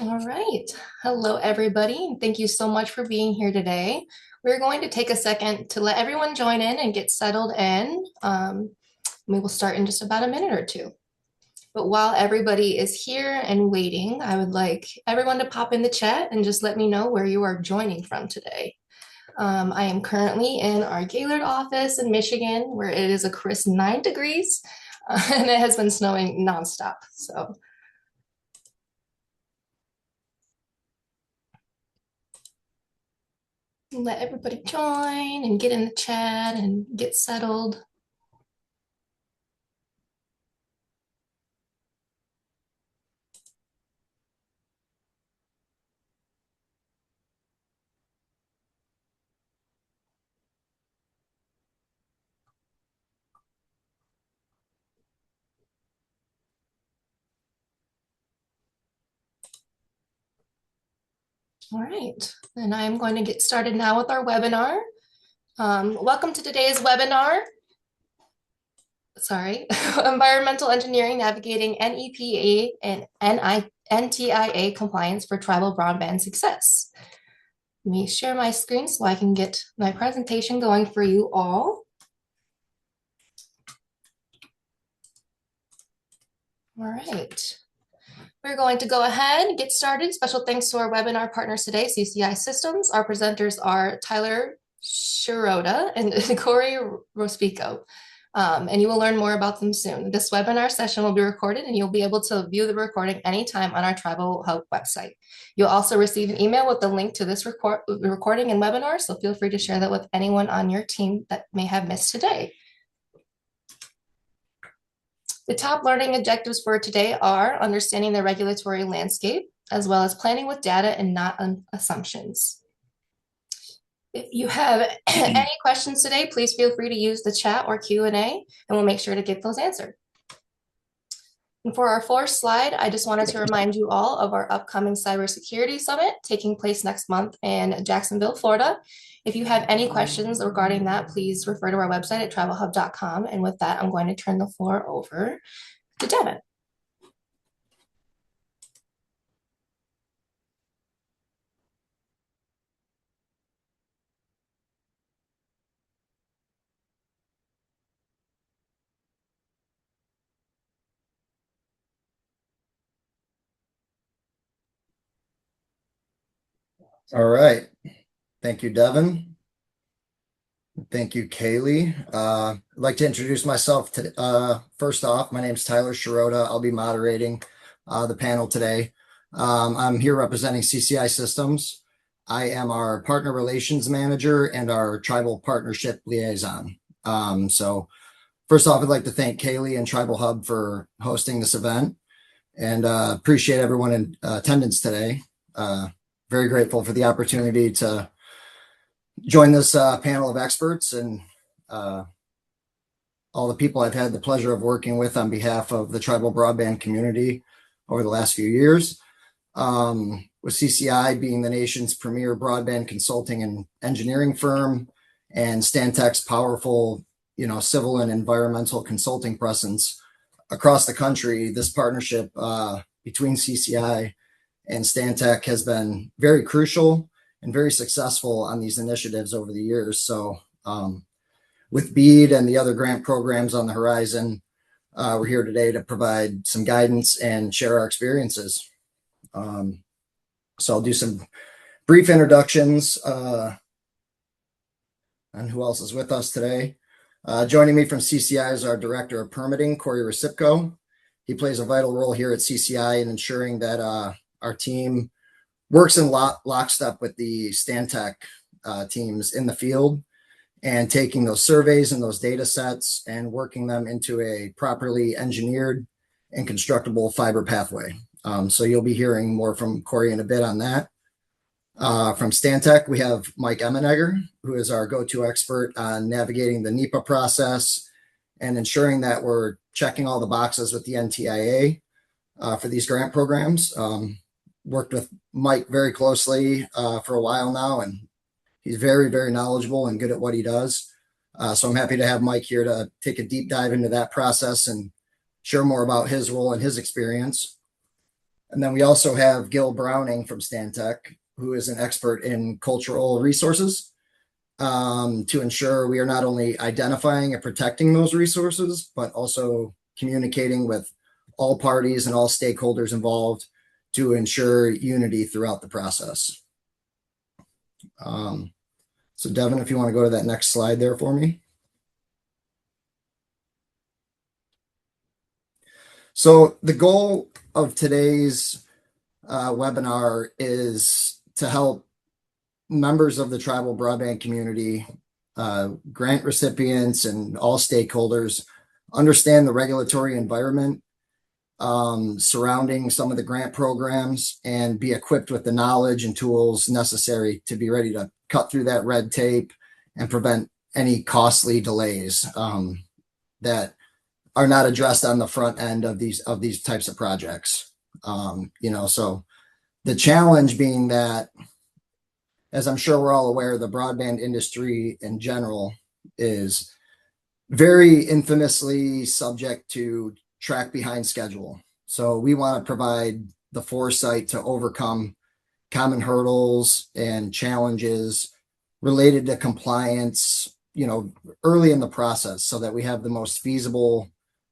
All right. Hello, everybody, and thank you so much for being here today. We're going to take a second to let everyone join in and get settled in. We will start in just about a minute or two. But while everybody is here and waiting, I would like everyone to pop in the chat and just let me know where you are joining from today. I am currently in our Gaylord office in Michigan, where it is a crisp 9 degrees, and it has been snowing nonstop. So let everybody join and get in the chat and get settled. All right, and I'm going to get started now with our webinar. Welcome to today's webinar. Sorry, Environmental Engineering Navigating NEPA and NTIA Compliance for Tribal Broadband Success. Let me share my screen so I can get my presentation going for you all. All right. We're going to go ahead and get started. Special thanks to our webinar partners today, CCI Systems. Our presenters are Tyler Shirota and Corey Rospico. And you will learn more about them soon. This webinar session will be recorded and you'll be able to view the recording anytime on our TribalHub website. You'll also receive an email with the link to this recording and webinar, so feel free to share that with anyone on your team that may have missed today. The top learning objectives for today are understanding the regulatory landscape, as well as planning with data and not assumptions. If you have any questions today, please feel free to use the chat or Q&A, and we'll make sure to get those answered. And for our fourth slide, I just wanted to remind you all of our upcoming Cybersecurity Summit taking place next month in Jacksonville, Florida. If you have any questions regarding that, please refer to our website at TribalHub.com. And with that, I'm going to turn the floor over to Devin. All right. Thank you, Devin. Thank you, Kaylee. I'd like to introduce myself. First off, my name is Tyler Shirota. I'll be moderating the panel today. I'm here representing CCI Systems. I am our partner relations manager and our tribal partnership liaison. So first off, I'd like to thank Kaylee and TribalHub for hosting this event and appreciate everyone in attendance today. Very grateful for the opportunity to join this panel of experts and all the people I've had the pleasure of working with on behalf of the tribal broadband community over the last few years. With CCI being the nation's premier broadband consulting and engineering firm, and Stantec's powerful, civil and environmental consulting presence across the country, this partnership between CCI and Stantec has been very crucial and very successful on these initiatives over the years. So with BEAD and the other grant programs on the horizon, we're here today to provide some guidance and share our experiences. So I'll do some brief introductions on who else is with us today. Joining me from CCI is our Director of Permitting, Corey Recipko. He plays a vital role here at CCI in ensuring that our team works in lockstep with the Stantec teams in the field and taking those surveys and those data sets and working them into a properly engineered and constructible fiber pathway. So you'll be hearing more from Corey in a bit on that. From Stantec, we have Mike Emenegger, who is our go-to expert on navigating the NEPA process and ensuring that we're checking all the boxes with the NTIA for these grant programs. Worked with Mike very closely for a while now, and he's very, very knowledgeable and good at what he does. So I'm happy to have Mike here to take a deep dive into that process and share more about his role and his experience. And then we also have Gil Browning from Stantec, who is an expert in cultural resources, to ensure we are not only identifying and protecting those resources, but also communicating with all parties and all stakeholders involved to ensure unity throughout the process. So Devin, if you want to go to that next slide there for me. So the goal of today's webinar is to help members of the tribal broadband community, grant recipients, and all stakeholders understand the regulatory environment surrounding some of the grant programs and be equipped with the knowledge and tools necessary to be ready to cut through that red tape and prevent any costly delays that are not addressed on the front end of these types of projects. So the challenge being that, as I'm sure we're all aware, the broadband industry in general is very infamously subject to track behind schedule. So we want to provide the foresight to overcome common hurdles and challenges related to compliance, early in the process, so that we have the most feasible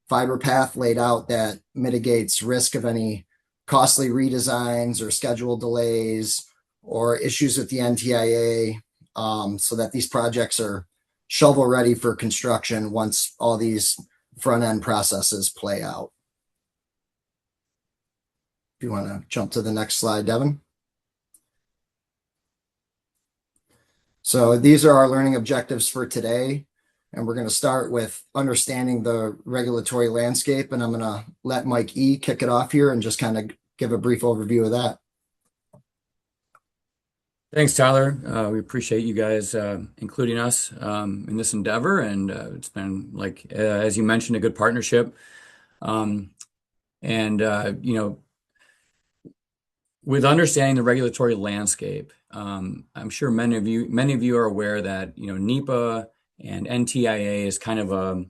fiber path laid out that mitigates risk of any costly redesigns or schedule delays or issues with the NTIA, so that these projects are shovel ready for construction once all these front end processes play out. If you want to jump to the next slide, Devin. So these are our learning objectives for today. And we're going to start with understanding the regulatory landscape. And I'm going to let Mike E. kick it off here and just kind of give a brief overview of that. Thanks, Tyler. We appreciate you guys including us in this endeavor. And it's been, like, as you mentioned, a good partnership. With understanding the regulatory landscape, I'm sure many of you are aware that NEPA and NTIA is kind of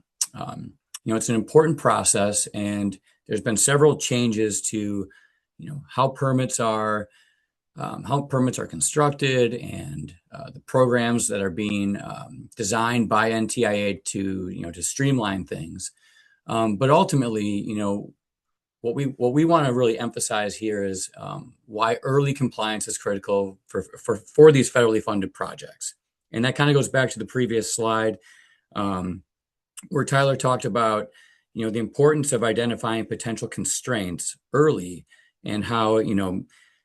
it's an important process, and there's been several changes to how permits are constructed, and the programs that are being designed by NTIA to streamline things. But ultimately, what we want to really emphasize here is why early compliance is critical for these federally funded projects. And that kind of goes back to the previous slide where Tyler talked about the importance of identifying potential constraints early, and how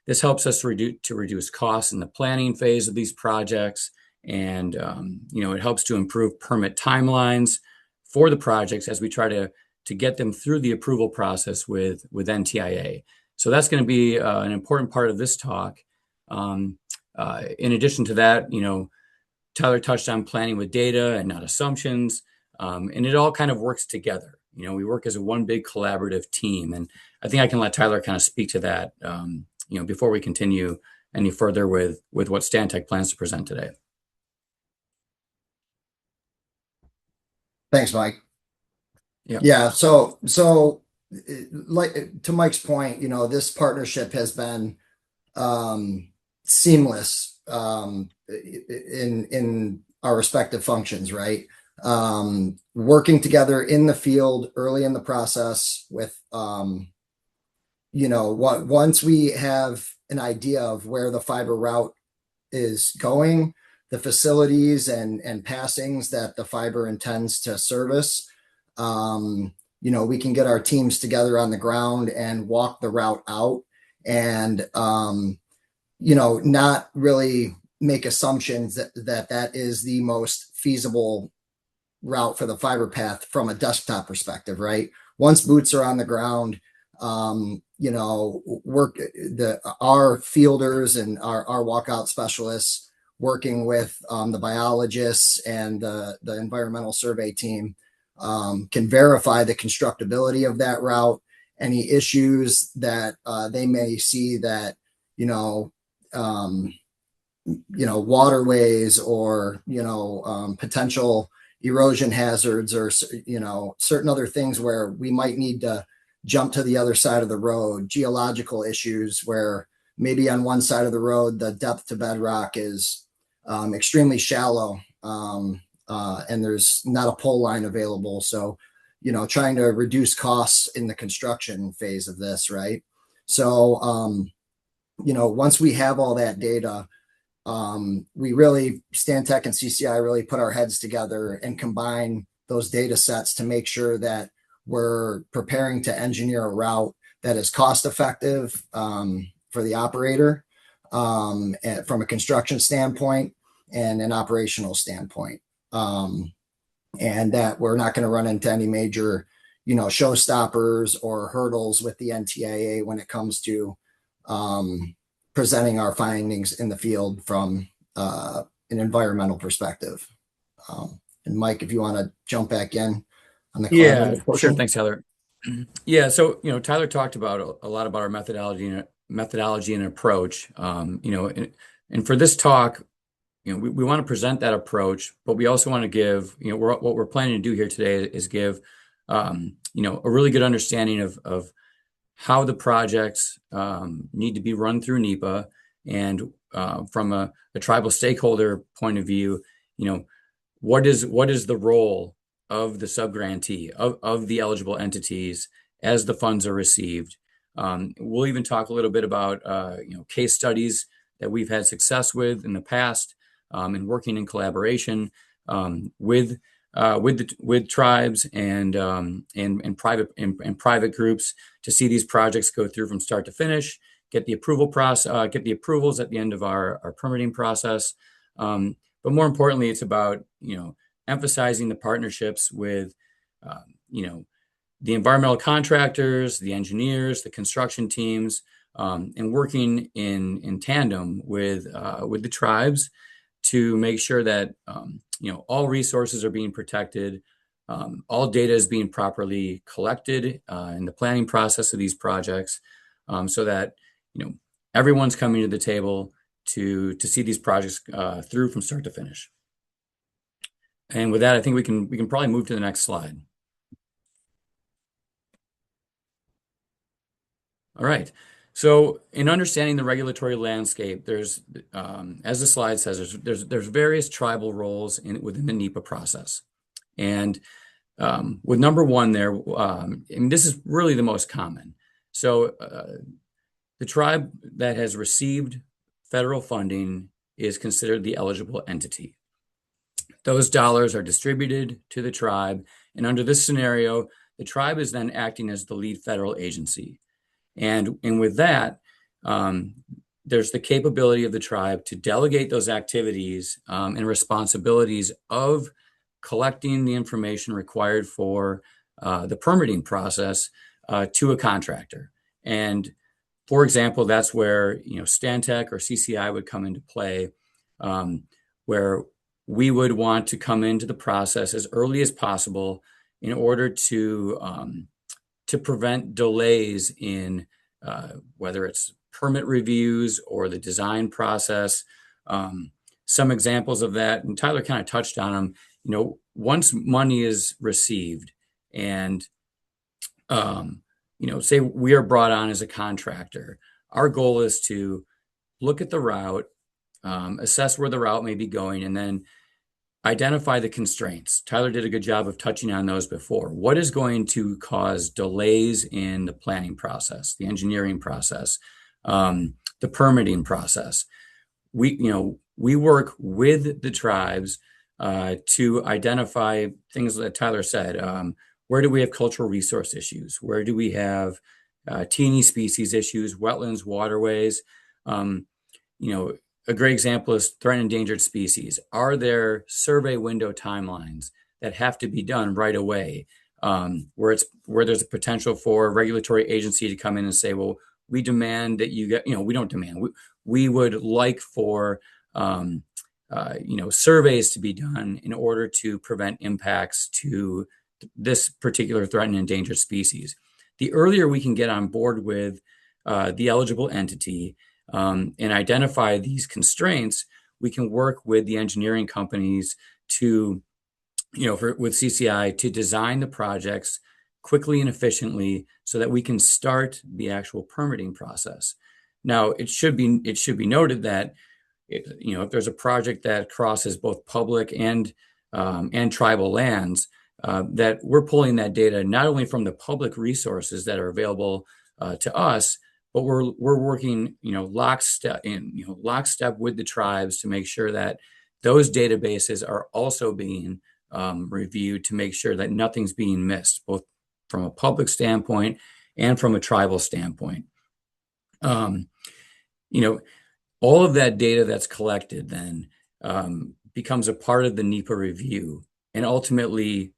this helps us to reduce costs in the planning phase of these projects, and it helps to improve permit timelines for the projects as we try to get them through the approval process with NTIA. So that's going to be an important part of this talk. In addition to that, Tyler touched on planning with data and not assumptions, and it all kind of works together. We work as one big collaborative team, and I think I can let Tyler kind of speak to that, before we continue any further with what Stantec plans to present today. Thanks, Mike. Yeah. Yeah. So like to Mike's point, this partnership has been seamless in our respective functions, right? Working together in the field early in the process with, once we have an idea of where the fiber route is going, the facilities and passings that the fiber intends to service, we can get our teams together on the ground and walk the route out, and not really make assumptions that is the most feasible route for the fiber path from a desktop perspective, right? Once boots are on the ground, our fielders and our walkout specialists working with the biologists and the environmental survey team can verify the constructability of that route, any issues that they may see that, waterways or, potential erosion hazards or, certain other things where we might need to jump to the other side of the road, geological issues where maybe on one side of the road, the depth to bedrock is extremely shallow, and there's not a pole line available. So, trying to reduce costs in the construction phase of this, right? So, once we have all that data, we really, Stantec and CCI really put our heads together and combine those data sets to make sure that we're preparing to engineer a route that is cost effective for the operator from a construction standpoint and an operational standpoint. And that we're not going to run into any major, showstoppers or hurdles with the NTIA when it comes to presenting our findings in the field from an environmental perspective. And Mike, if you want to jump back in on the Yeah, collaborative portion. sure. Thanks, Tyler. Yeah, so Tyler talked about a lot about our methodology and approach. And for this talk, we want to present that approach, but we also want to give, what we're planning to do here today is give, a really good understanding of how the projects need to be run through NEPA, and from a tribal stakeholder point of view, what is the role of the subgrantee, of the eligible entities as the funds are received. We'll even talk a little bit about case studies that we've had success with in the past, and working in collaboration with tribes and private groups to see these projects go through from start to finish, get the approvals at the end of our permitting process. But more importantly, it's about emphasizing the partnerships with the environmental contractors, the engineers, the construction teams, and working in tandem with the tribes to make sure that all resources are being protected, all data is being properly collected in the planning process of these projects, so that everyone's coming to the table to see these projects through from start to finish. And with that, I think we can probably move to the next slide. All right. So in understanding the regulatory landscape, there's, as the slide says, there's various tribal roles within the NEPA process. And with number one there, and this is really the most common. So the tribe that has received federal funding is considered the eligible entity. Those dollars are distributed to the tribe, and under this scenario, the tribe is then acting as the lead federal agency. And with that, there's the capability of the tribe to delegate those activities and responsibilities of collecting the information required for the permitting process to a contractor. And for example, that's where Stantec or CCI would come into play, where we would want to come into the process as early as possible in order to prevent delays in whether it's permit reviews or the design process. Some examples of that, and Tyler kind of touched on them. Once money is received, and say we are brought on as a contractor, our goal is to look at the route, assess where the route may be going, and then identify the constraints. Tyler did a good job of touching on those before. What is going to cause delays in the planning process, the engineering process, the permitting process? We work with the tribes to identify things that Tyler said. Where do we have cultural resource issues? Where do we have T&E species issues, wetlands, waterways? A great example is threatened and endangered species. Are there survey window timelines that have to be done right away, where there's a potential for a regulatory agency to come in and say, well, we demand that you get, we don't demand. We would like for surveys to be done in order to prevent impacts to this particular threatened and endangered species. The earlier we can get on board with the eligible entity and identify these constraints, we can work with the engineering companies to, with CCI, to design the projects quickly and efficiently so that we can start the actual permitting process. Now, it should be noted that if there's a project that crosses both public and tribal lands, that we're pulling that data not only from the public resources that are available to us, but we're working lockstep with the tribes to make sure that those databases are also being reviewed to make sure that nothing's being missed, both from a public standpoint and from a tribal standpoint. All of that data that's collected then becomes a part of the NEPA review and ultimately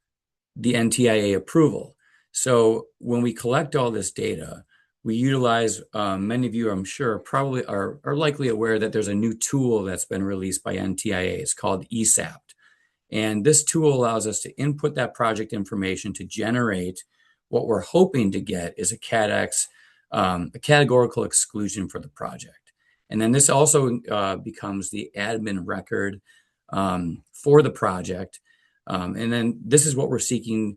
the NTIA approval. So when we collect all this data, we utilize, many of you I'm sure probably are likely aware that there's a new tool that's been released by NTIA. It's called ESAPT. And this tool allows us to input that project information to generate what we're hoping to get is a CADX, a categorical exclusion for the project. And then this also becomes the admin record for the project. And then this is what we're seeking,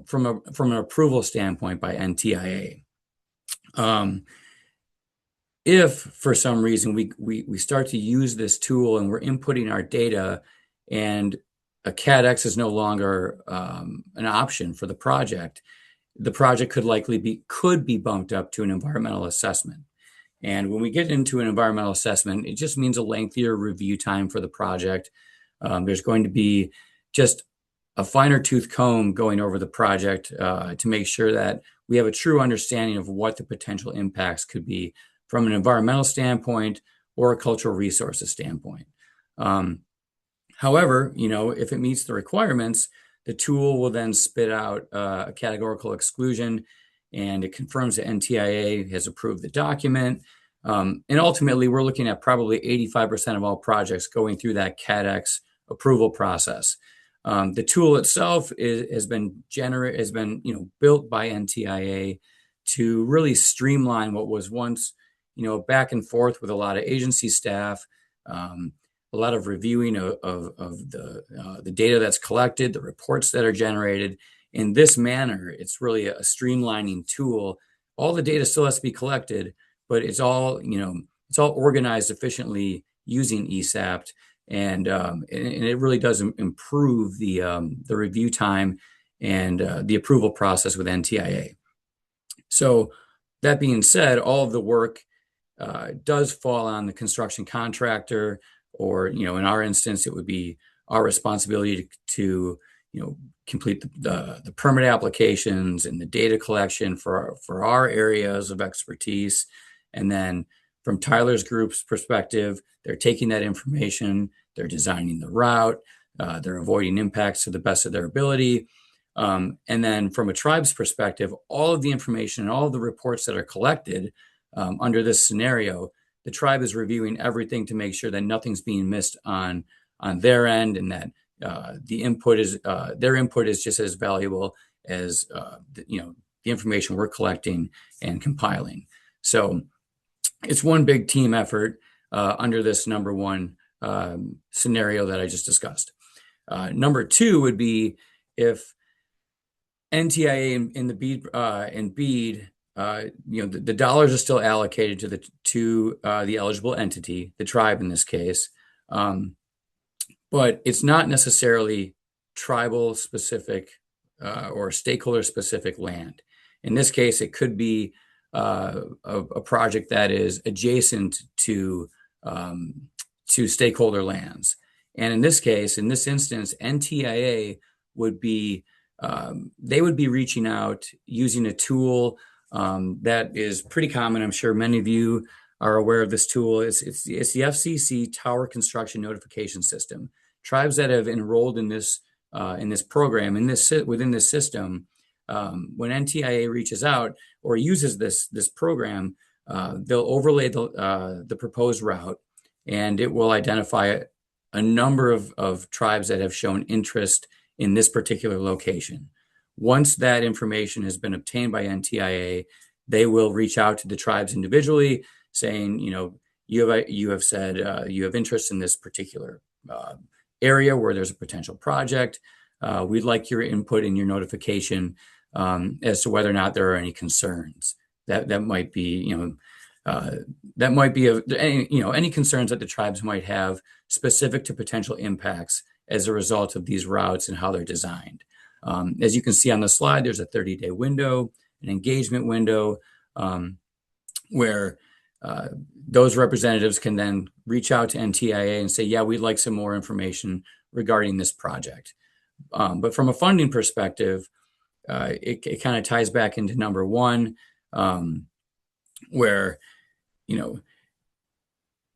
from an approval standpoint by NTIA. If for some reason we start to use this tool and we're inputting our data and a CADX is no longer an option for the project could be bumped up to an environmental assessment. And when we get into an environmental assessment, it just means a lengthier review time for the project. There's going to be just a finer tooth comb going over the project to make sure that we have a true understanding of what the potential impacts could be from an environmental standpoint or a cultural resources standpoint. However, if it meets the requirements, the tool will then spit out a categorical exclusion, and it confirms that NTIA has approved the document. And ultimately, we're looking at probably 85% of all projects going through that CADX approval process. The tool itself has been built by NTIA to really streamline what was once, back and forth with a lot of agency staff, a lot of reviewing of the data that's collected, the reports that are generated. In this manner, it's really a streamlining tool. All the data still has to be collected, but it's all organized efficiently using ESAPT, and it really does improve the review time and the approval process with NTIA. So that being said, all of the work does fall on the construction contractor, or in our instance, it would be our responsibility to complete the permit applications and the data collection for our areas of expertise. And then from Tyler's group's perspective, they're taking that information, they're designing the route, they're avoiding impacts to the best of their ability. And then from a tribe's perspective, all of the information and all of the reports that are collected under this scenario, the tribe is reviewing everything to make sure that nothing's being missed on their end, and that their input is just as valuable as the information we're collecting and compiling. So it's one big team effort under this number one scenario that I just discussed. Number two would be if NTIA and the BEAD, the dollars are still allocated to the eligible entity, the tribe in this case, but it's not necessarily tribal specific or stakeholder specific land. In this case, it could be a project that is adjacent to stakeholder lands. And in this case, in this instance, NTIA would be reaching out using a tool that is pretty common. I'm sure many of you are aware of this tool. It's the FCC Tower Construction Notification System. Tribes that have enrolled in this program, within this system, when NTIA reaches out or uses this program, they'll overlay the proposed route, and it will identify a number of tribes that have shown interest in this particular location. Once that information has been obtained by NTIA, they will reach out to the tribes individually, saying, you have said you have interest in this particular area where there's a potential project. We'd like your input and your notification as to whether or not there are any concerns that might be, that might be any concerns that the tribes might have specific to potential impacts as a result of these routes and how they're designed. As you can see on the slide, there's a 30-day window, an engagement window, where those representatives can then reach out to NTIA and say, yeah, we'd like some more information regarding this project. But from a funding perspective, it kind of ties back into number one, where,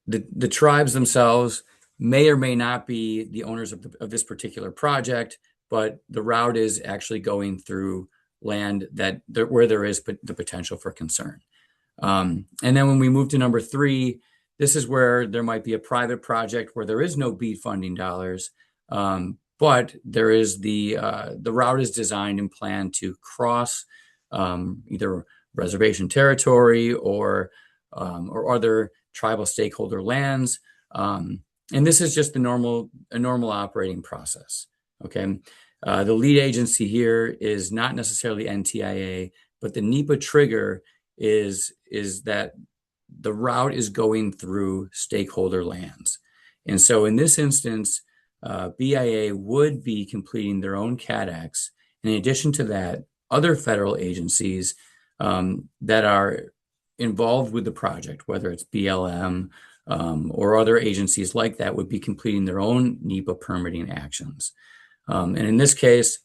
the tribes themselves may or may not be the owners of this particular project, but the route is actually going through land where there is the potential for concern. And then when we move to number three, this is where there might be a private project where there is no BEAD funding dollars, but there is the route is designed and planned to cross either reservation territory or other tribal stakeholder lands, and this is just a normal operating process. Okay, the lead agency here is not necessarily NTIA, but the NEPA trigger is that the route is going through stakeholder lands, and so in this instance, BIA would be completing their own CADX. In addition to that, other federal agencies that are involved with the project, whether it's BLM or other agencies like that, would be completing their own NEPA permitting actions. And in this case,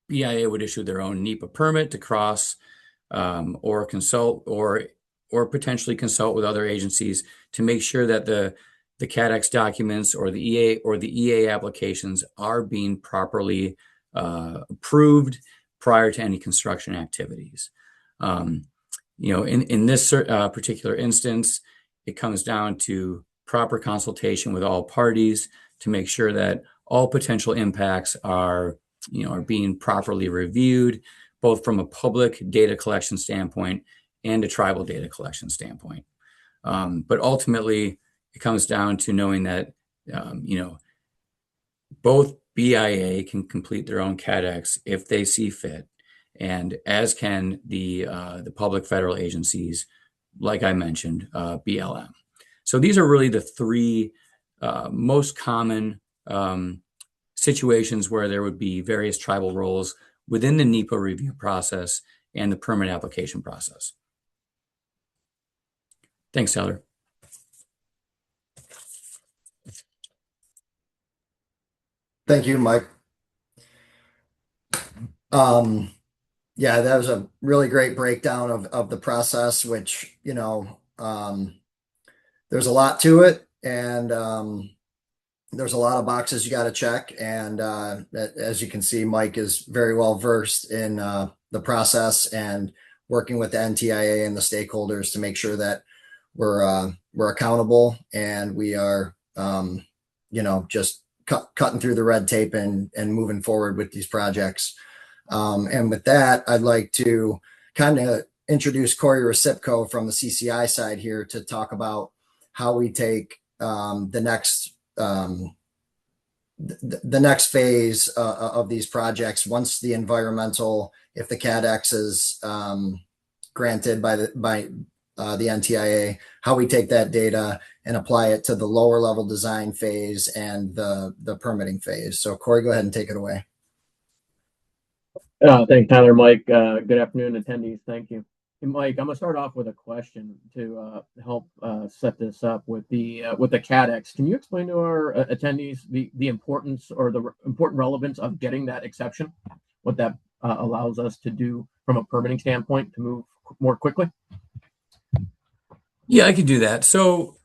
BIA would issue their own NEPA permit to cross or consult or potentially consult with other agencies to make sure that the CADX documents or the EA applications are being properly approved prior to any construction activities. In this particular instance, it comes down to proper consultation with all parties to make sure that all potential impacts are being properly reviewed, both from a public data collection standpoint and a tribal data collection standpoint. But ultimately, it comes down to knowing that both BIA can complete their own CADX if they see fit, and as can the public federal agencies, like I mentioned, BLM. So these are really the three most common situations where there would be various tribal roles within the NEPA review process and the permit application process. Thanks, Tyler. Thank you, Mike. Yeah, that was a really great breakdown of the process, which, there's a lot to it, and there's a lot of boxes you got to check. And as you can see, Mike is very well versed in the process and working with the NTIA and the stakeholders to make sure that we're accountable and we are, just cutting through the red tape and moving forward with these projects. And with that, I'd like to kind of introduce Corey Resipko from the CCI side here to talk about how we take the next phase of these projects once the environmental, if the CADX is granted by the NTIA, how we take that data and apply it to the lower level design phase and the permitting phase. So Corey, go ahead and take it away. Thanks, Tyler. Mike, good afternoon, attendees. Thank you. And Mike, I'm gonna start off with a question to help set this up with the CADX. Can you explain to our attendees the importance or the important relevance of getting that exception? What that allows us to do from a permitting standpoint to move more quickly? Yeah, I could do that. So,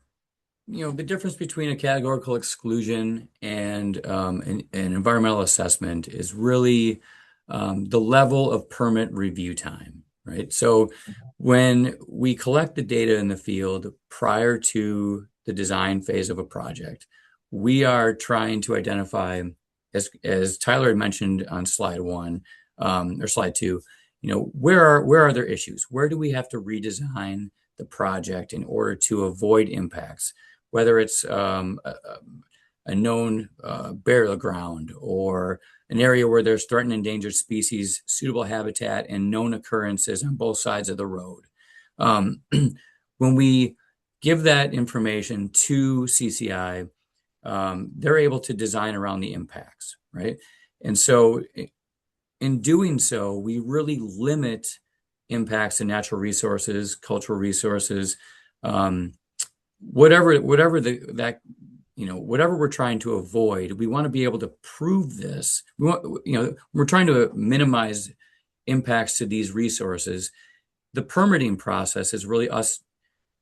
the difference between a categorical exclusion and an environmental assessment is really the level of permit review time, right? So when we collect the data in the field prior to the design phase of a project, we are trying to identify, as Tyler had mentioned on slide one or slide two, where are there issues? Where do we have to redesign the project in order to avoid impacts? Whether it's a known burial ground, or an area where there's threatened and endangered species, suitable habitat, and known occurrences on both sides of the road. When we give that information to CCI, they're able to design around the impacts, right? And so in doing so, we really limit impacts to natural resources, cultural resources, whatever we're trying to avoid. We want to be able to prove this. We're trying to minimize impacts to these resources. The permitting process is really us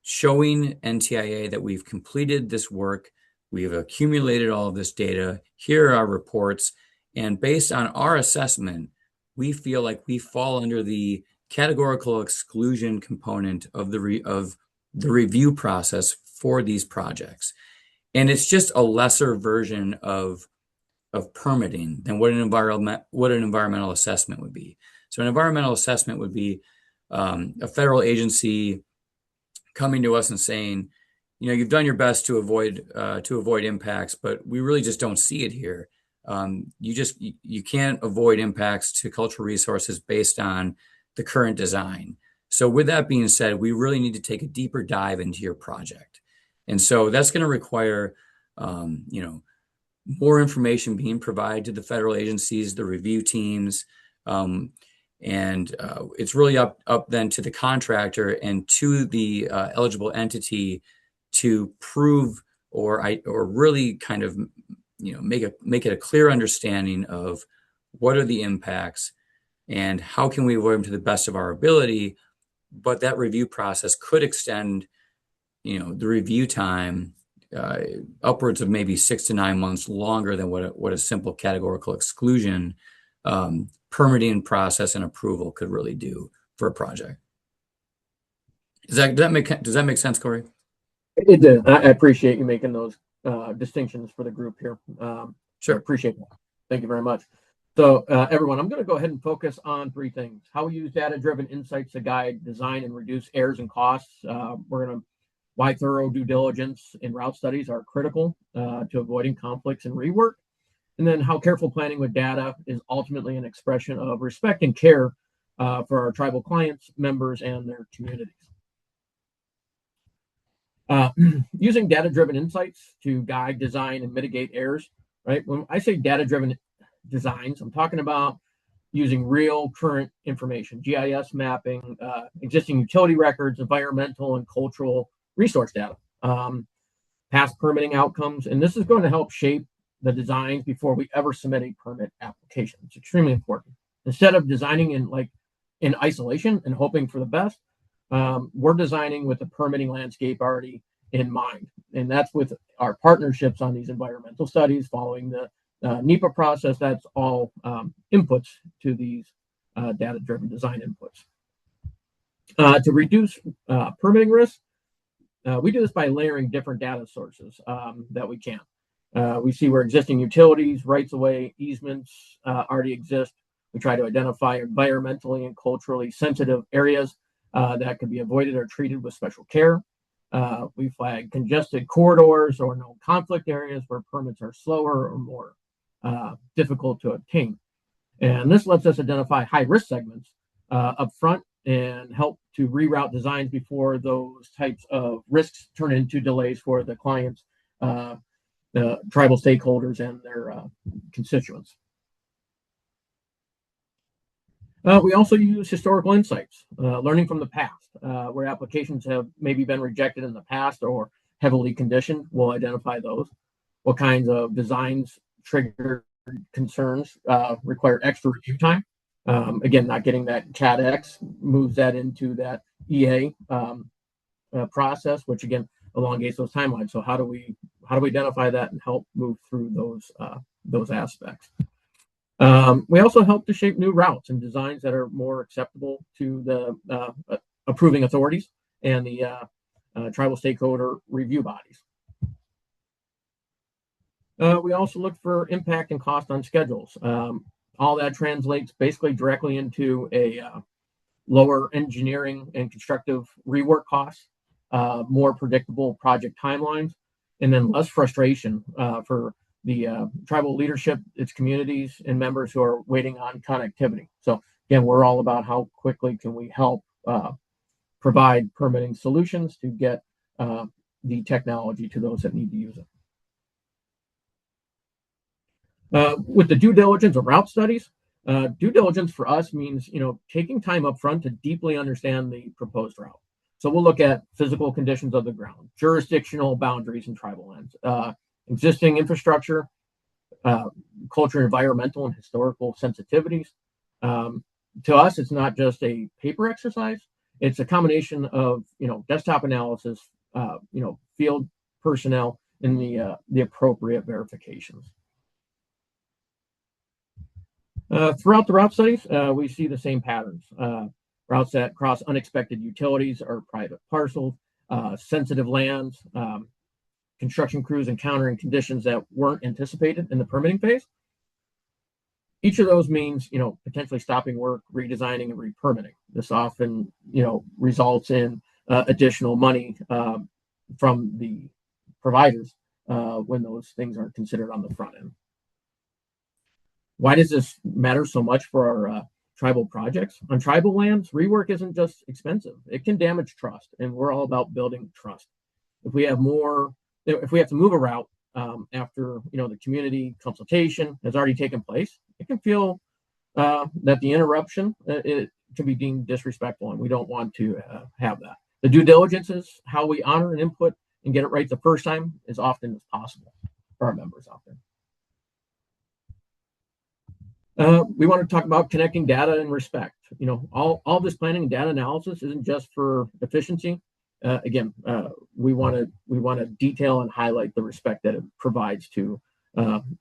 showing NTIA that we've completed this work, we've accumulated all of this data, here are our reports, and based on our assessment, we feel like we fall under the categorical exclusion component of the review process for these projects. And it's just a lesser version of permitting than what an environmental assessment would be. So an environmental assessment would be a federal agency coming to us and saying, you've done your best to avoid impacts, but we really just don't see it here. You can't avoid impacts to cultural resources based on the current design. So with that being said, we really need to take a deeper dive into your project. And so that's going to require, more information being provided to the federal agencies, the review teams, and it's really up then to the contractor and to the eligible entity to prove or really kind of make it a clear understanding of what are the impacts and how can we avoid them to the best of our ability. But that review process could extend the review time upwards of maybe 6 to 9 months longer than what a simple categorical exclusion permitting process and approval could really do for a project. Does that make sense, Corey? It did. I appreciate you making those distinctions for the group here. Sure. I appreciate that. Thank you very much. So everyone, I'm going to go ahead and focus on 3 things. How we use data-driven insights to guide design and reduce errors and costs. We're going to why thorough due diligence in route studies are critical to avoiding conflicts and rework. And then how careful planning with data is ultimately an expression of respect and care for our tribal clients, members, and their communities. Using data-driven insights to guide, design, and mitigate errors, right? When I say data-driven designs, I'm talking about using real current information, GIS mapping, existing utility records, environmental and cultural resource data, past permitting outcomes, and this is going to help shape the designs before we ever submit a permit application. It's extremely important. Instead of designing in isolation and hoping for the best, we're designing with the permitting landscape already in mind, and that's with our partnerships on these environmental studies, following the NEPA process. That's all inputs to these data-driven design inputs. To reduce permitting risk, we do this by layering different data sources that we can. We see where existing utilities, rights-of-way, easements already exist. We try to identify environmentally and culturally sensitive areas that could be avoided or treated with special care. We flag congested corridors or no conflict areas where permits are slower or more difficult to obtain. And this lets us identify high-risk segments up front and help to reroute designs before those types of risks turn into delays for the clients, the tribal stakeholders, and their constituents. We also use historical insights, learning from the past, where applications have maybe been rejected in the past or heavily conditioned. We'll identify those. What kinds of designs trigger concerns, require extra review time. Again, not getting that CADX moves that into that EA process, which again elongates those timelines. So how do we identify that and help move through those aspects? We also help to shape new routes and designs that are more acceptable to the approving authorities and the tribal stakeholder review bodies. We also look for impact and cost on schedules. All that translates basically directly into a lower engineering and constructive rework costs, more predictable project timelines, and then less frustration for the tribal leadership, its communities, and members who are waiting on connectivity. So again, we're all about how quickly can we help provide permitting solutions to get the technology to those that need to use it. With the due diligence of route studies, due diligence for us means taking time up front to deeply understand the proposed route. So we'll look at physical conditions of the ground, jurisdictional boundaries and tribal lands, existing infrastructure, culture, environmental, and historical sensitivities. To us, it's not just a paper exercise. It's a combination of desktop analysis, field personnel, and the appropriate verifications. Throughout the route studies, we see the same patterns. Routes that cross unexpected utilities or private parcels, sensitive lands, construction crews encountering conditions that weren't anticipated in the permitting phase. Each of those means, potentially stopping work, redesigning, and re-permitting. This often, results in additional money from the providers when those things aren't considered on the front end. Why does this matter so much for our tribal projects? On tribal lands, rework isn't just expensive. It can damage trust, and we're all about building trust. If we have to move a route after the community consultation has already taken place, it can feel that the interruption it can be deemed disrespectful, and we don't want to have that. The due diligence is how we honor an input and get it right the first time as often as possible for our members out there. We want to talk about connecting data and respect. All this planning and data analysis isn't just for efficiency. Again, we want to detail and highlight the respect that it provides to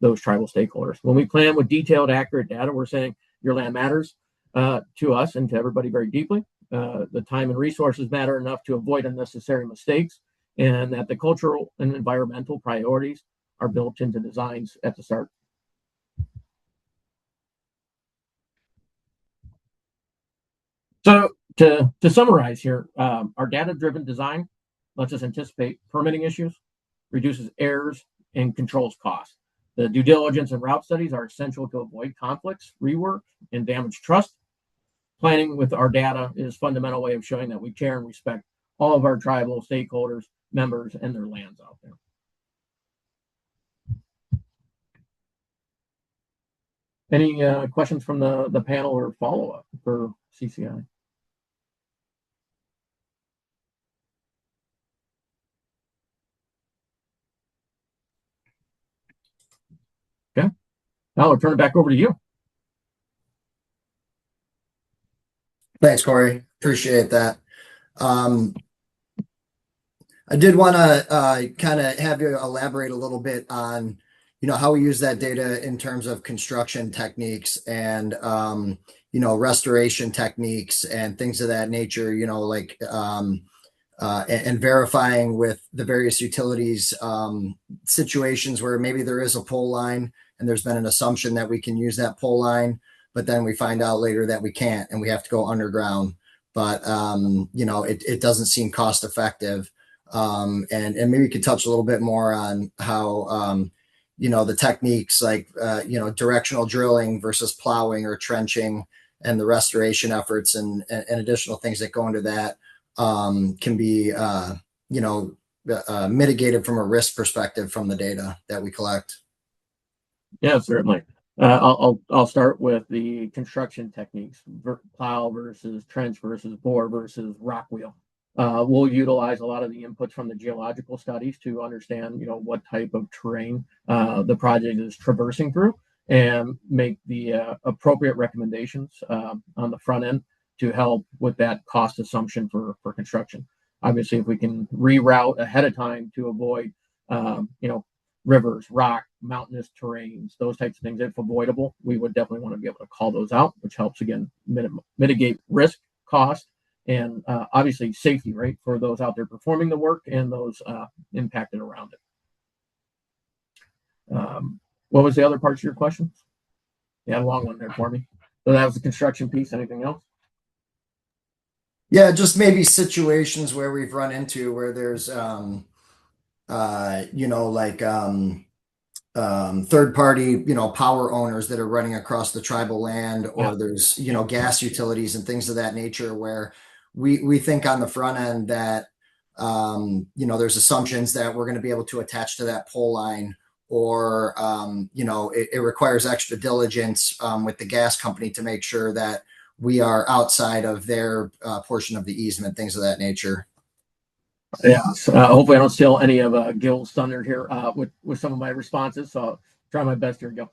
those tribal stakeholders. When we plan with detailed, accurate data, we're saying your land matters to us and to everybody very deeply. The time and resources matter enough to avoid unnecessary mistakes, and that the cultural and environmental priorities are built into designs at the start. So to summarize here, our data-driven design lets us anticipate permitting issues, reduces errors, and controls costs. The due diligence and route studies are essential to avoid conflicts, rework, and damage trust. Planning with our data is a fundamental way of showing that we care and respect all of our tribal stakeholders, members, and their lands out there. Any questions from the panel or follow-up for CCI? Okay. Now I'll turn it back over to you. Thanks, Corey. Appreciate that. I did want to kind of have you elaborate a little bit on, how we use that data in terms of construction techniques and, restoration techniques and things of that nature, and verifying with the various utilities situations where maybe there is a pole line and there's been an assumption that we can use that pole line, but then we find out later that we can't and we have to go underground. But, it doesn't seem cost effective. And maybe you could touch a little bit more on how, the techniques like, directional drilling versus plowing or trenching and the restoration efforts and additional things that go into that can be, mitigated from a risk perspective from the data that we collect. Yeah, certainly. I'll start with the construction techniques: plow versus trench versus bore versus rock wheel. We'll utilize a lot of the inputs from the geological studies to understand, what type of terrain the project is traversing through, and make the appropriate recommendations on the front end to help with that cost assumption for construction. Obviously, if we can reroute ahead of time to avoid, rivers, rock, mountainous terrains, those types of things, if avoidable, we would definitely want to be able to call those out, which helps, again, mitigate risk, cost, and obviously safety, right, for those out there performing the work and those impacted around it. What was the other parts of your question? You had a long one there for me. So that was the construction piece. Anything else? Yeah, just maybe situations where we've run into where there's like third party, power owners that are running across the tribal land, Yeah. or there's, gas utilities and things of that nature where we think on the front end that, there's assumptions that we're going to be able to attach to that pole line, or, it requires extra diligence with the gas company to make sure that we are outside of their portion of the easement, things of that nature. Yeah. Hopefully, I don't steal any of Gil's thunder here with some of my responses. So I'll try my best here, Gil.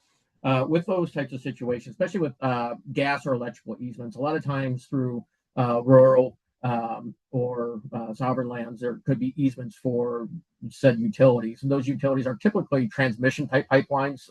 With those types of situations, especially with gas or electrical easements, a lot of times through rural or sovereign lands, there could be easements for said utilities. And those utilities are typically transmission type pipelines,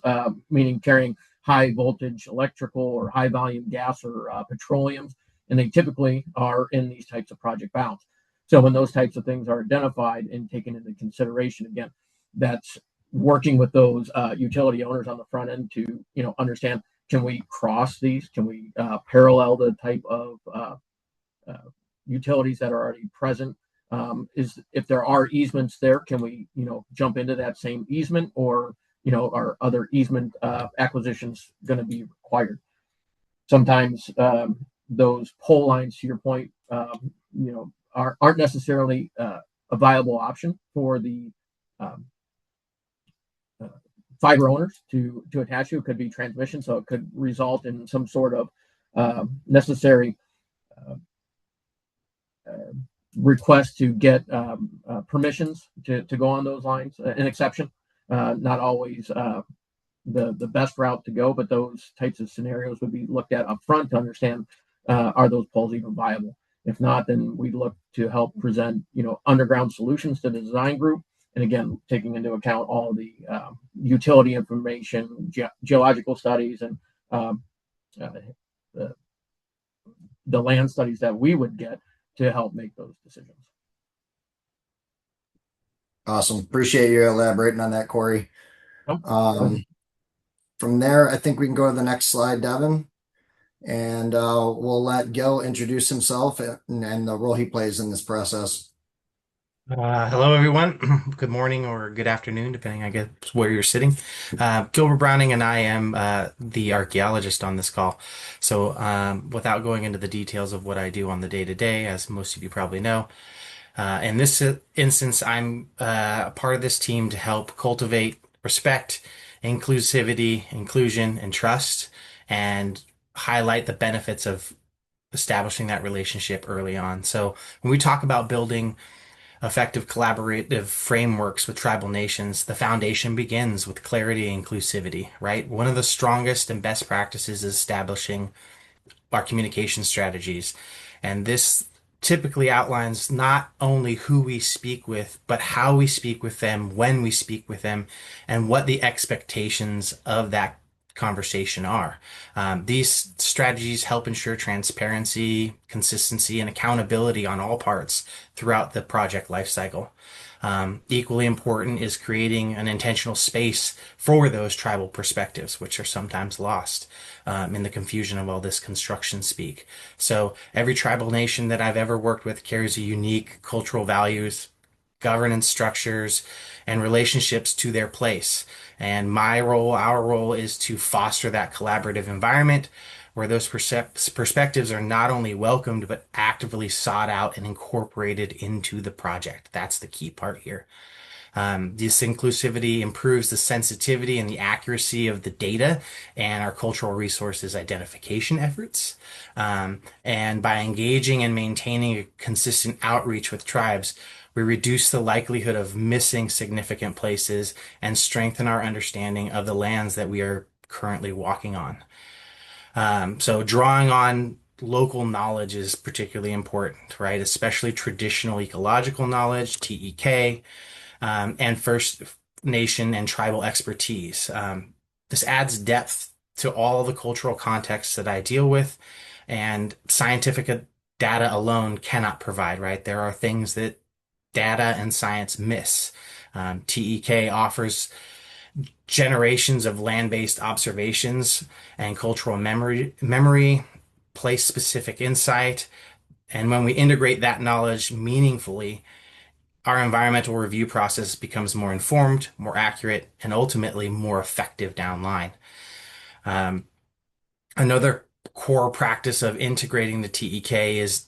meaning carrying high voltage electrical or high volume gas or petroleum. And they typically are in these types of project bounds. So when those types of things are identified and taken into consideration, again, that's working with those utility owners on the front end to understand, can we cross these? Can we parallel the type of utilities that are already present? Is if there are easements there, can we jump into that same easement, or are other easement acquisitions going to be required? Sometimes those pole lines, to your point, aren't necessarily a viable option for the fiber owners to attach to. It could be transmission, so it could result in some sort of necessary request to get permissions to go on those lines, an exception. Not always the best route to go, but those types of scenarios would be looked at up front to understand, are those poles even viable? If not, then we'd look to help present, underground solutions to the design group. And again, taking into account all the utility information, geological studies, and the land studies that we would get to help make those decisions. Awesome. Appreciate you elaborating on that, Corey. From there, I think we can go to the next slide, Devin, and we'll let Gil introduce himself and the role he plays in this process. Hello, everyone. Good morning or good afternoon, depending, I guess, where you're sitting. Gilbert Browning, and I am the archaeologist on this call. So without going into the details of what I do on the day-to-day, as most of you probably know, in this instance, I'm a part of this team to help cultivate respect, inclusivity, inclusion, and trust, and highlight the benefits of establishing that relationship early on. So when we talk about building effective collaborative frameworks with tribal nations, the foundation begins with clarity and inclusivity, right? One of the strongest and best practices is establishing our communication strategies. And this typically outlines not only who we speak with, but how we speak with them, when we speak with them, and what the expectations of that conversation are. These strategies help ensure transparency, consistency, and accountability on all parts throughout the project lifecycle. Equally important is creating an intentional space for those tribal perspectives, which are sometimes lost in the confusion of all this construction speak. So every tribal nation that I've ever worked with carries a unique cultural values, governance structures, and relationships to their place. And my role, our role, is to foster that collaborative environment where those perspectives are not only welcomed, but actively sought out and incorporated into the project. That's the key part here. This inclusivity improves the sensitivity and the accuracy of the data and our cultural resources identification efforts. And by engaging and maintaining a consistent outreach with tribes, we reduce the likelihood of missing significant places and strengthen our understanding of the lands that we are currently walking on. So drawing on local knowledge is particularly important, right? Especially traditional ecological knowledge, TEK, and First Nation and tribal expertise. This adds depth to all the cultural contexts that I deal with, and scientific data alone cannot provide, right? There are things that data and science miss. TEK offers generations of land-based observations and cultural memory, place-specific insight. And when we integrate that knowledge meaningfully, our environmental review process becomes more informed, more accurate, and ultimately more effective down line. Another core practice of integrating the TEK is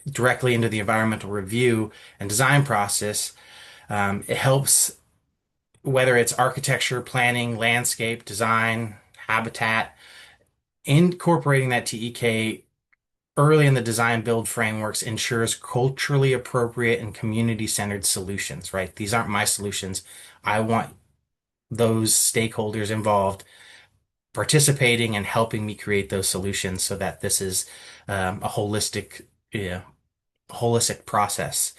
directly into the environmental review and design process. It helps whether it's architecture, planning, landscape, design, habitat, incorporating that TEK early in the design build frameworks ensures culturally appropriate and community-centered solutions, right? These aren't my solutions. I want those stakeholders involved participating and helping me create those solutions so that this is a yeah, holistic process.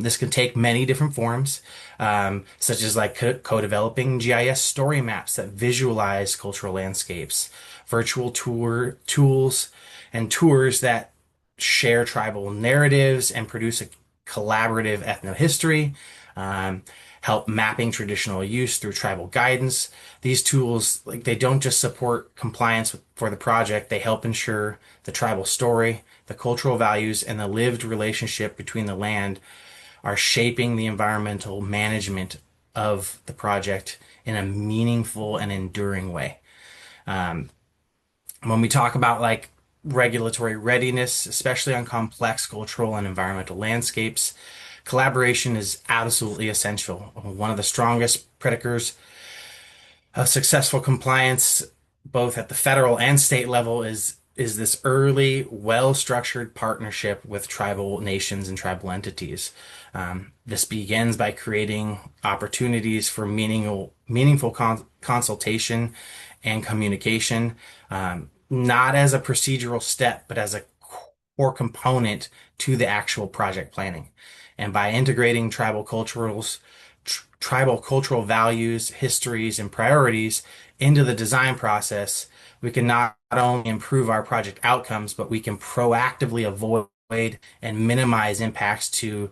This can take many different forms, such as like co-developing GIS story maps that visualize cultural landscapes, virtual tools, and tours that share tribal narratives and produce a collaborative ethnohistory, um, help mapping traditional use through tribal guidance. These tools, like they don't just support compliance for the project, they help ensure the tribal story, the cultural values, and the lived relationship between the land are shaping the environmental management of the project in a meaningful and enduring way. Um, when we talk about like regulatory readiness, especially on complex cultural and environmental landscapes, collaboration is absolutely essential. One of the strongest predictors of successful compliance, both at the federal and state level, is this early, well-structured partnership with tribal nations and tribal entities. This begins by creating opportunities for meaningful consultation and communication, not as a procedural step, but as a core component to the actual project planning. And by integrating tribal cultural values, histories, and priorities into the design process, we can not only improve our project outcomes, but we can proactively avoid and minimize impacts to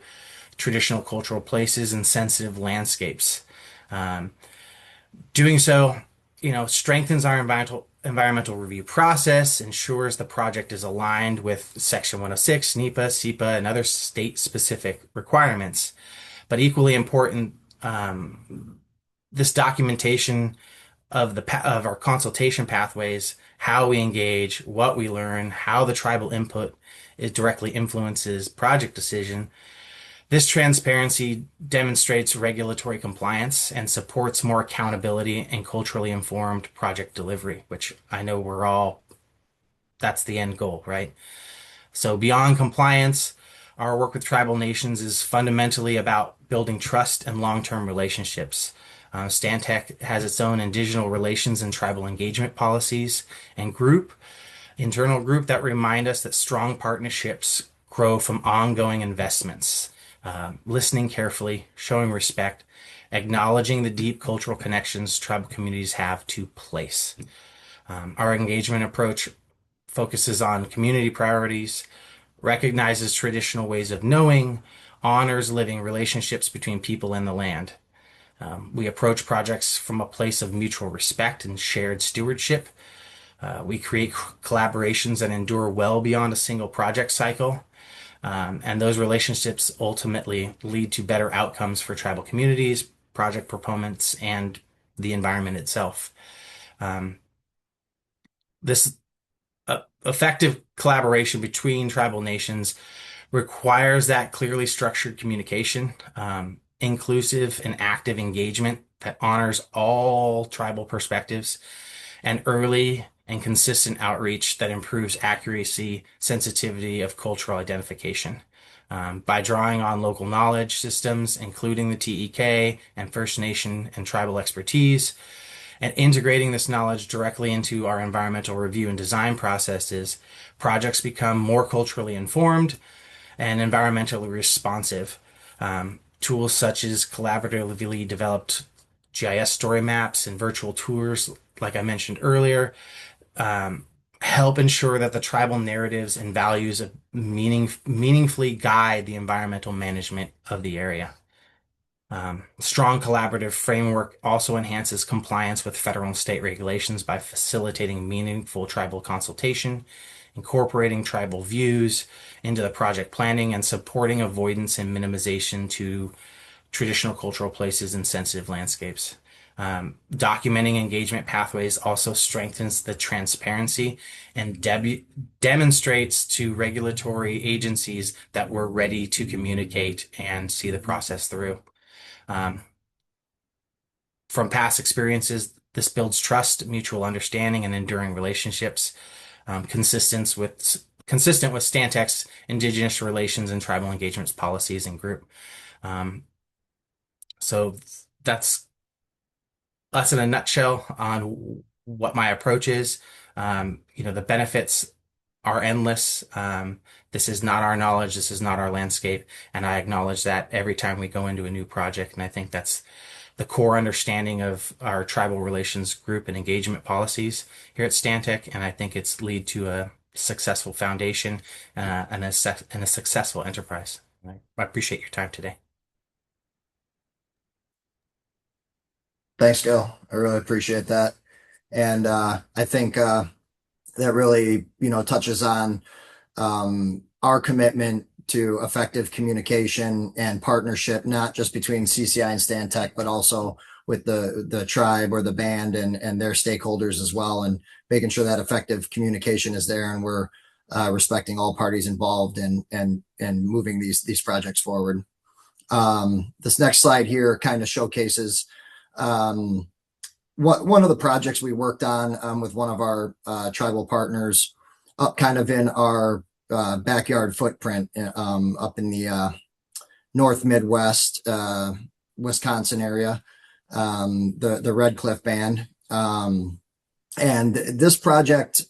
traditional cultural places and sensitive landscapes. Um, Doing so, strengthens our environmental review process, ensures the project is aligned with Section 106, NEPA, SEPA, and other state-specific requirements. But equally important, this documentation of of our consultation pathways, how we engage, what we learn, how the tribal input is directly influences project decision. This transparency demonstrates regulatory compliance and supports more accountability and culturally informed project delivery, which I know that's the end goal, right? So beyond compliance, our work with tribal nations is fundamentally about building trust and long-term relationships. Stantec has its own indigenous relations and tribal engagement policies and internal group that remind us that strong partnerships grow from ongoing investments, listening carefully, showing respect, acknowledging the deep cultural connections tribal communities have to place. Our engagement approach focuses on community priorities, recognizes traditional ways of knowing, honors living relationships between people and the land. We approach projects from a place of mutual respect and shared stewardship. We create collaborations that endure well beyond a single project cycle. And those relationships ultimately lead to better outcomes for tribal communities, project proponents, and the environment itself. This effective collaboration between tribal nations requires that clearly structured communication, inclusive and active engagement that honors all tribal perspectives, and early and consistent outreach that improves accuracy, sensitivity of cultural identification. By drawing on local knowledge systems, including the TEK and First Nation and tribal expertise, and integrating this knowledge directly into our environmental review and design processes, projects become more culturally informed and environmentally responsive. Tools such as collaboratively developed GIS story maps and virtual tours, like I mentioned earlier, help ensure that the tribal narratives and values of meaningfully guide the environmental management of the area. Strong collaborative framework also enhances compliance with federal and state regulations by facilitating meaningful tribal consultation incorporating tribal views into the project planning, and supporting avoidance and minimization to traditional cultural places and sensitive landscapes. Documenting engagement pathways also strengthens the transparency and demonstrates to regulatory agencies that we're ready to communicate and see the process through. From past experiences, this builds trust, mutual understanding, and enduring relationships, consistent with Stantec's Indigenous Relations and Tribal Engagements policies and group. So that's in a nutshell on what my approach is. The benefits are endless. This is not our knowledge. This is not our landscape. And I acknowledge that every time we go into a new project. And I think that's the core understanding of our tribal relations group and engagement policies here at Stantec. And I think it's lead to a successful foundation and a successful enterprise. I appreciate your time today. Thanks, Gil. I really appreciate that. And I think that really, touches on our commitment to effective communication and partnership, not just between CCI and Stantec, but also with the tribe or the band and their stakeholders as well, and making sure that effective communication is there and we're respecting all parties involved and moving these projects forward. This next slide here kind of showcases one of the projects we worked on with one of our tribal partners up kind of in our backyard footprint up in the North Midwest, Wisconsin area, the Red Cliff Band. And this project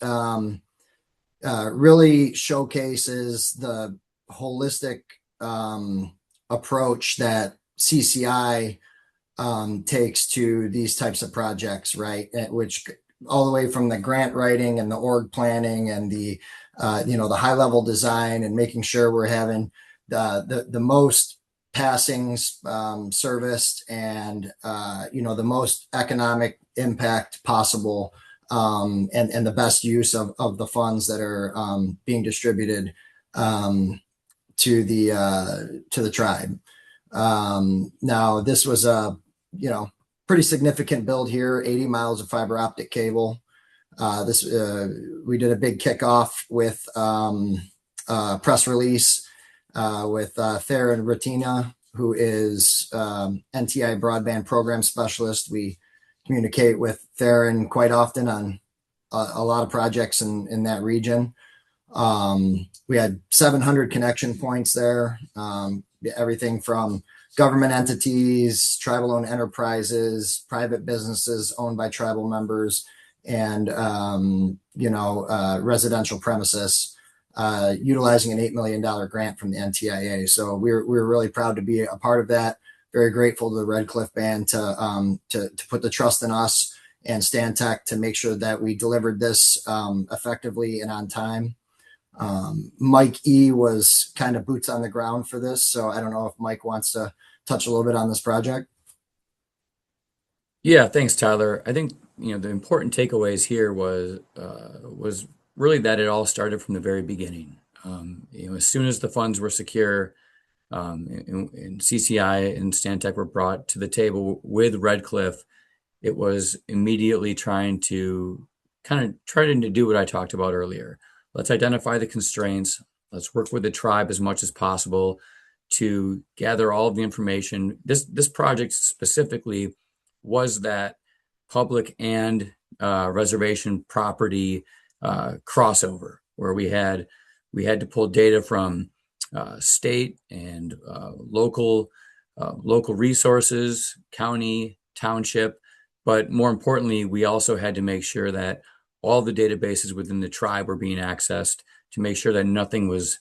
really showcases the holistic approach that CCI takes to these types of projects, right? Which all the way from the grant writing and the org planning and the high level design and making sure we're having the most passings serviced and the most economic impact possible and the best use of the funds that are being distributed to the tribe. Now this was a pretty significant build here, 80 miles of fiber optic cable. We did a big kickoff with a press release with Theron Ratina, who is NTIA Broadband Program Specialist. We communicate with Theron quite often on a lot of projects in that region. We had 700 connection points there, everything from government entities, tribal-owned enterprises, private businesses owned by tribal members, and residential premises, utilizing an $8 million grant from the NTIA. So we're really proud to be a part of that. Very grateful to the Red Cliff Band to put the trust in us and Stantec to make sure that we delivered this effectively and on time. Mike E was kind of boots on the ground for this, so I don't know if Mike wants to touch a little bit on this project. Yeah, thanks, Tyler. I think the important takeaways here was really that it all started from the very beginning. As soon as the funds were secure, and CCI and Stantec were brought to the table with Red Cliff, it was immediately trying to do what I talked about earlier. Let's identify the constraints. Let's work with the tribe as much as possible to gather all of the information. This project specifically was that public and reservation property crossover, where we had to pull data from state and local resources, county, township, but more importantly, we also had to make sure that all the databases within the tribe were being accessed to make sure that nothing was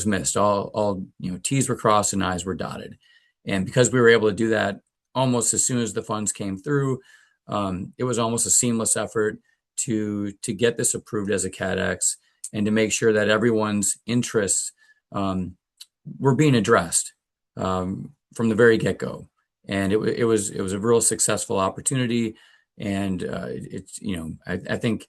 missed. All T's were crossed and I's were dotted. And because we were able to do that almost as soon as the funds came through, it was almost a seamless effort to get this approved as a CADX and to make sure that everyone's interests were being addressed from the very get-go. And it was a real successful opportunity. And I think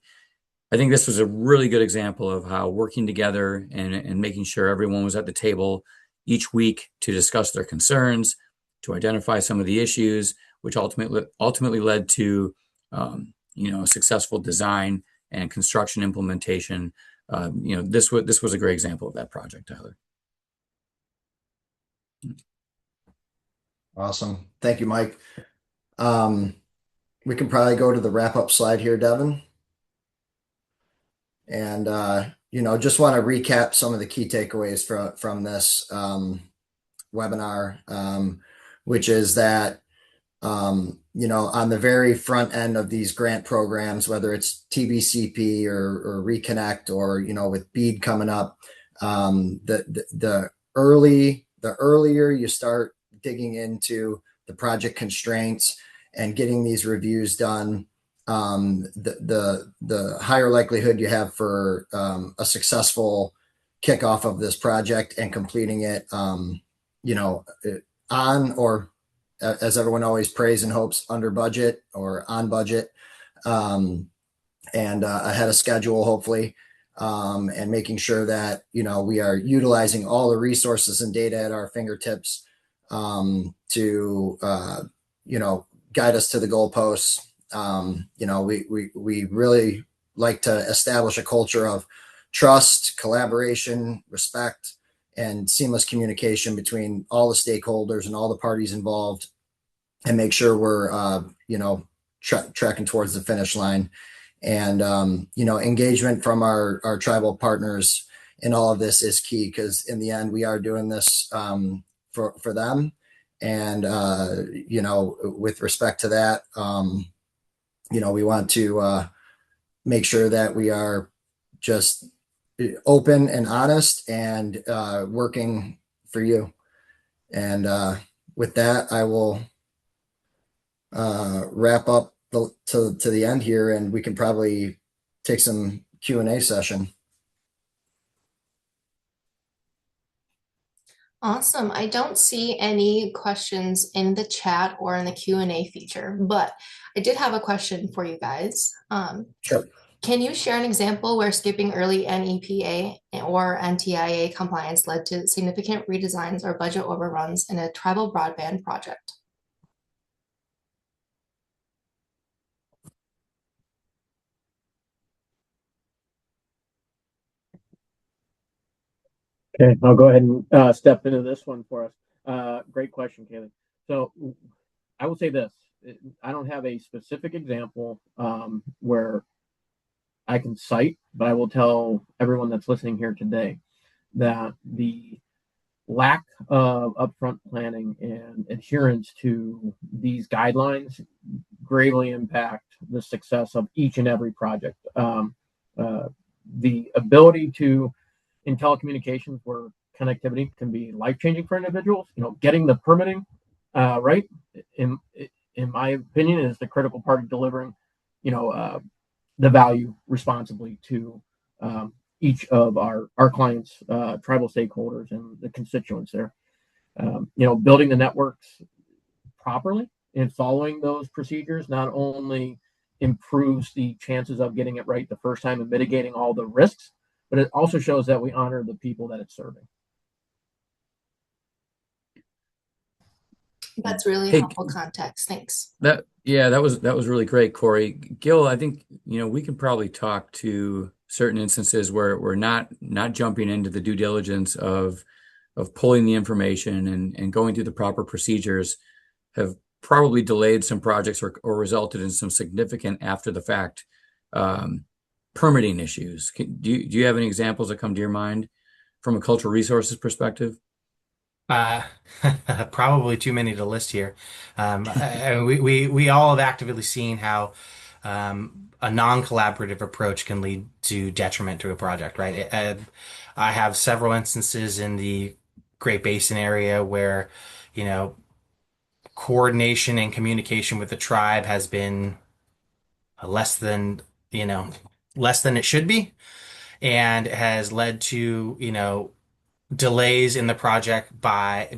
I think this was a really good example of how working together and making sure everyone was at the table each week to discuss their concerns, to identify some of the issues, which ultimately led to successful design and construction implementation. This was a great example of that project, Tyler. Awesome. Thank you, Mike. We can probably go to the wrap-up slide here, Devin. And just want to recap some of the key takeaways from this webinar, which is that on the very front end of these grant programs, whether it's TBCP or Reconnect or with BEAD coming up, the earlier you start digging into the project constraints and getting these reviews done, the higher likelihood you have for a successful kickoff of this project and completing it, on, or as everyone always prays and hopes, under budget or on budget, and ahead of schedule, hopefully, and making sure that we are utilizing all the resources and data at our fingertips to guide us to the goalposts. We really like to establish a culture of trust, collaboration, respect, and seamless communication between all the stakeholders and all the parties involved, and make sure we're tracking towards the finish line. And engagement from our tribal partners in all of this is key, because in the end we are doing this for them. And with respect to that, we want to make sure that we are just open and honest and working for you. And with that, I will wrap up to the end here, and we can probably take some Q&A session. Awesome. I don't see any questions in the chat or in the Q&A feature, but I did have a question for you guys. Sure. Can you share an example where skipping early NEPA or NTIA compliance led to significant redesigns or budget overruns in a tribal broadband project? Okay, I'll go ahead and step into this one for us. Great question, Kaylee. So I will say this. I don't have a specific example where I can cite, but I will tell everyone that's listening here today that the lack of upfront planning and adherence to these guidelines greatly impact the success of each and every project. The ability to, in telecommunications, where connectivity can be life-changing for individuals, getting the permitting right, in my opinion, is the critical part of delivering, the value responsibly to each of our clients, tribal stakeholders, and the constituents there. Building the networks properly and following those procedures not only improves the chances of getting it right the first time and mitigating all the risks, but it also shows that we honor the people that it's serving. That's really helpful context. Thanks. That was really great, Corey. Gil, I think we can probably talk to certain instances where we're not jumping into the due diligence of pulling the information and going through the proper procedures have probably delayed some projects or resulted in some significant after the fact permitting issues. Do you have any examples that come to your mind from a cultural resources perspective? Probably too many to list here. We all have actively seen how a non-collaborative approach can lead to detriment to a project, right? I have several instances in the Great Basin area where, coordination and communication with the tribe has been less than it should be, and has led to, delays in the project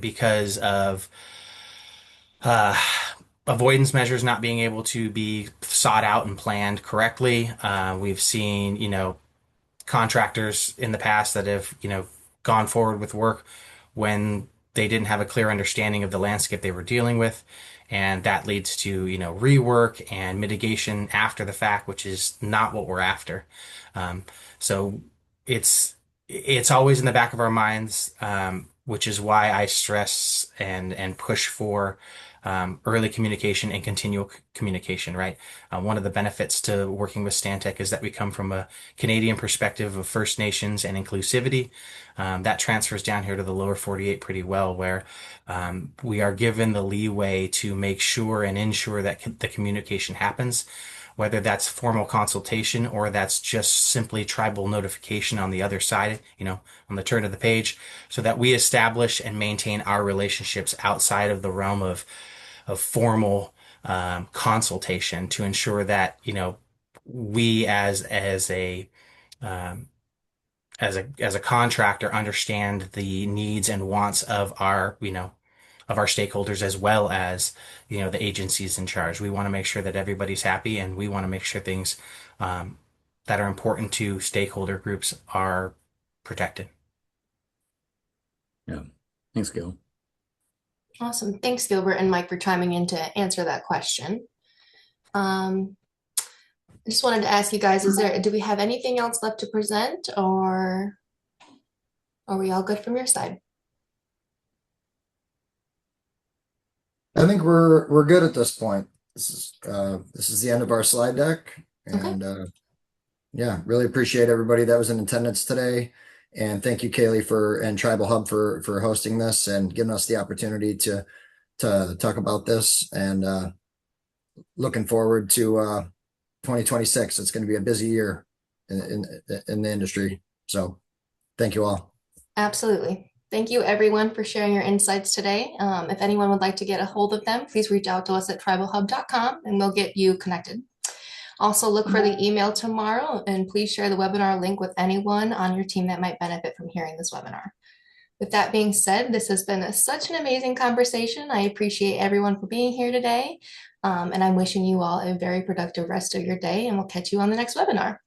because of avoidance measures not being able to be sought out and planned correctly. We've seen, contractors in the past that have, gone forward with work when they didn't have a clear understanding of the landscape they were dealing with. And that leads to, rework and mitigation after the fact, which is not what we're after. So it's always in the back of our minds, which is why I stress and push for early communication and continual communication, right? One of the benefits to working with Stantec is that we come from a Canadian perspective of First Nations and inclusivity. That transfers down here to the lower 48 pretty well, where we are given the leeway to make sure and ensure that the communication happens, whether that's formal consultation or that's just simply tribal notification on the other side, on the turn of the page, so that we establish and maintain our relationships outside of the realm of formal consultation to ensure that, we um, as a contractor understand the needs and wants of our stakeholders as well as the agencies in charge. We want to make sure that everybody's happy, and we want to make sure things that are important to stakeholder groups are protected. Yeah. Thanks, Gil. Awesome. Thanks, Gilbert and Mike, for chiming in to answer that question. I just wanted to ask you guys, do we have anything else left to present, or are we all good from your side? I think we're good at this point. This is the end of our slide deck, and yeah, really appreciate everybody that was in attendance today, and thank you, Kaylee, and TribalHub for hosting this and giving us the opportunity to talk about this, and looking forward to 2026. It's going to be a busy year in the industry. So, thank you all. Absolutely. Thank you, everyone, for sharing your insights today. If anyone would like to get a hold of them, please reach out to us at tribalhub.com and we'll get you connected. Also, look for the email tomorrow, and please share the webinar link with anyone on your team that might benefit from hearing this webinar. With that being said, this has been such an amazing conversation. I appreciate everyone for being here today, and I'm wishing you all a very productive rest of your day, and we'll catch you on the next webinar.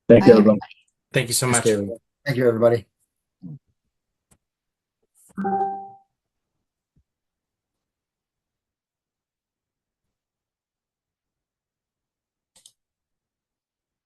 Thank Bye, you, everybody. everybody. Thank you so Thanks, much. Kaylee. Thank you, everybody.